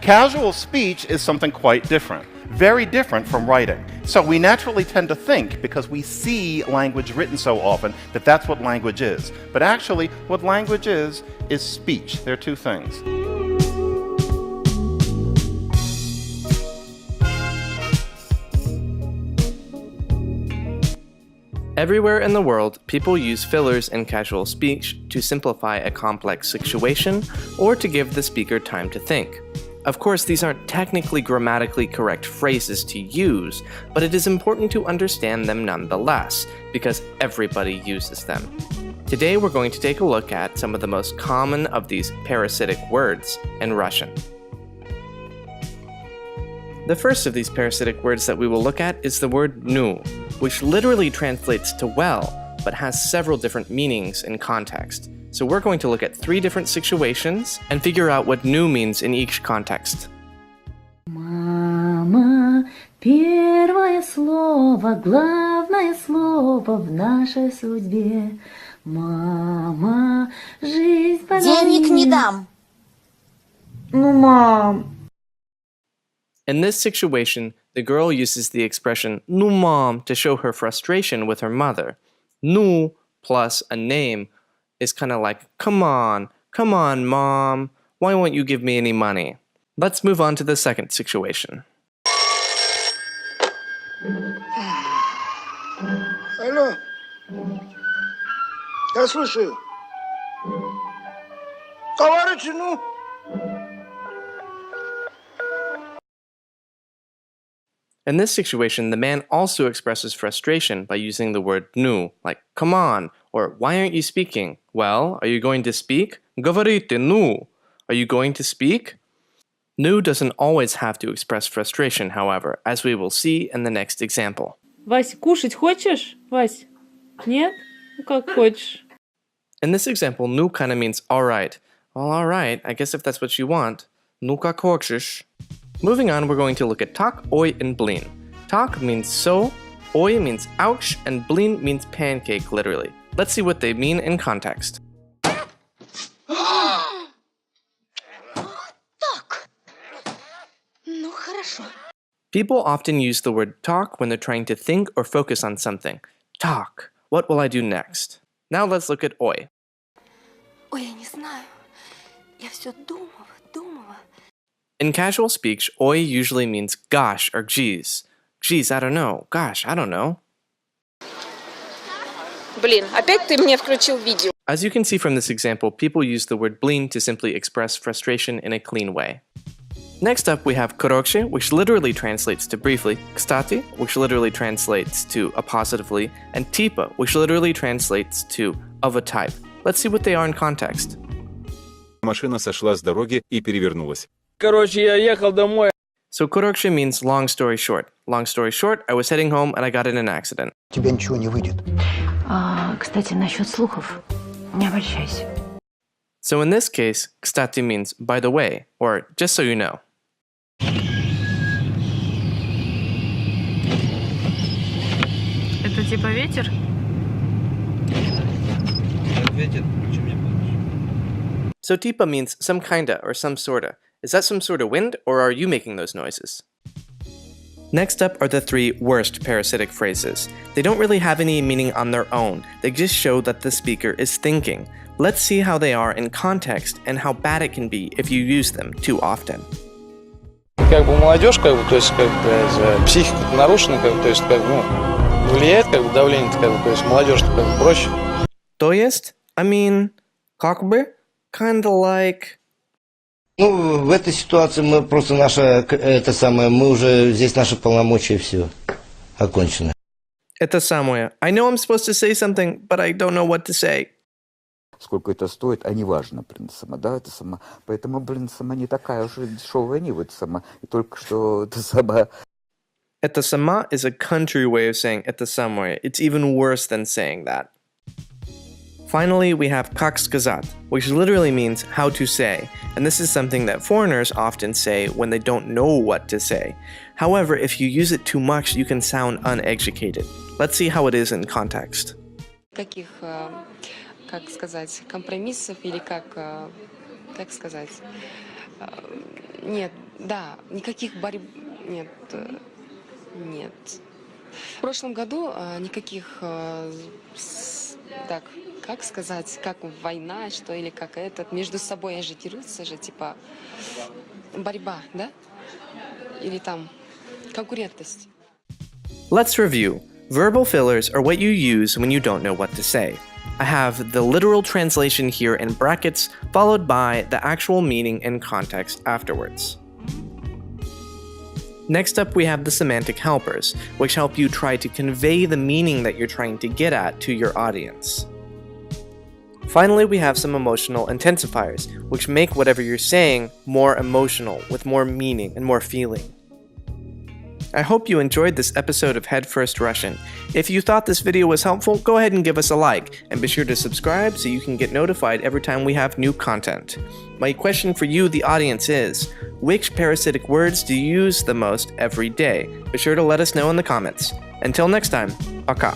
Casual speech is something quite different, very different from writing. So we naturally tend to think, because we see language written so often, that that's what language is. But actually, what language is speech. They're two things. Everywhere in the world, people use fillers in casual speech to simplify a complex situation or to give the speaker time to think. Of course, these aren't technically grammatically correct phrases to use, but it is important to understand them nonetheless, because everybody uses them. Today we're going to take a look at some of the most common of these parasitic words in Russian. The first of these parasitic words that we will look at is the word nu, which literally translates to well, but has several different meanings in context. So we're going to look at 3 different situations and figure out what nu means in each context. Мама, первое слово, главное слово в нашей судьбе. Мама, жизнь подари. Денег не дам. Ну, мам. In this situation, the girl uses the expression "nu mom" to show her frustration with her mother. Nu plus a name is kind of like, come on, mom, why won't you give me any money? Let's move on to the second situation. Алло, я слушаю. Товарищи, ну... In this situation, the man also expresses frustration by using the word nu, like come on, or why aren't you speaking? Well, are you going to speak? Говорите, ну. Are you going to speak? Nu doesn't always have to express frustration, however, as we will see in the next example. Вась, кушать хочешь? Вась? Нет? Ну как хочешь. In this example, nu kind of means alright. Well, alright, I guess if that's what you want. Ну как хочешь. Moving on, we're going to look at tak, oi, and blin. Tak means so, oi means ouch, and blin means pancake, literally. Let's see what they mean in context. Ну хорошо. People often use the word talk when they're trying to think or focus on something. Talk. What will I do next? Now let's look at oi. Ой, я не знаю. Я все думала. In casual speech, oi usually means gosh or geez. Geez, I don't know. Gosh, I don't know. Блин, опять ты мне включил видео. As you can see from this example, people use the word blin to simply express frustration in a clean way. Next up, we have Corrosion, which literally translates to briefly, kstati, which literally translates to a positively, and tipa, which literally translates to of a type. Let's see what they are in context. Машина сошла с дороги и перевернулась. Короче, я ехал домой. So Corrosion means long story short. Long story short, I was heading home and I got in an accident. Тебе ничего не выйдет. Кстати, насчет слухов, не обольщайся. So in this case, kstati means by the way, or just so you know. Это типа ветер? Ветер, что мне помнишь? So tipa means some kinda or some sorta. Is that some sort of wind, or are you making those noises? Next up are the 3 worst parasitic phrases. They don't really have any meaning on their own, they just show that the speaker is thinking. Let's see how they are in context and how bad it can be if you use them too often. Как бы молодежь, как бы, то есть, как бы, психика нарушена, как бы, то есть, как бы, ну, влияет, как бы, давление, как бы, то есть, молодежь, как бы, проще. То есть, I mean, как бы, kinda like... Ну, в этой ситуации мы просто мы уже здесь наши полномочия все окончены. Это самое. I know I'm supposed to say something, but I don't know what to say. Сколько это стоит, а не важно, сама, да, это сама. Поэтому, сама не такая уж дешевая, не вот сама. И только что это сама. Это сама is a country way of saying это самое. It's even worse than saying that. Finally, we have как сказать, which literally means how to say, and this is something that foreigners often say when they don't know what to say. However, if you use it too much, you can sound uneducated. Let's see how it is in context. Каких, как сказать, компромиссов или как сказать? Нет, Да, никаких борьб... Нет. Нет. В прошлом году никаких... Так, как сказать, как война, что или как этот, между собой они же дерутся же, типа борьба, да? Или там конкурентность. Let's review. Verbal fillers are what you use when you don't know what to say. I have the literal translation here in brackets, followed by the actual meaning and context afterwards. Next up, we have the semantic helpers, which help you try to convey the meaning that you're trying to get at to your audience. Finally, we have some emotional intensifiers, which make whatever you're saying more emotional, with more meaning and more feeling. I hope you enjoyed this episode of Head First Russian. If you thought this video was helpful, go ahead and give us a like, and be sure to subscribe so you can get notified every time we have new content. My question for you, the audience, is, which parasitic words do you use the most every day? Be sure to let us know in the comments. Until next time, пока.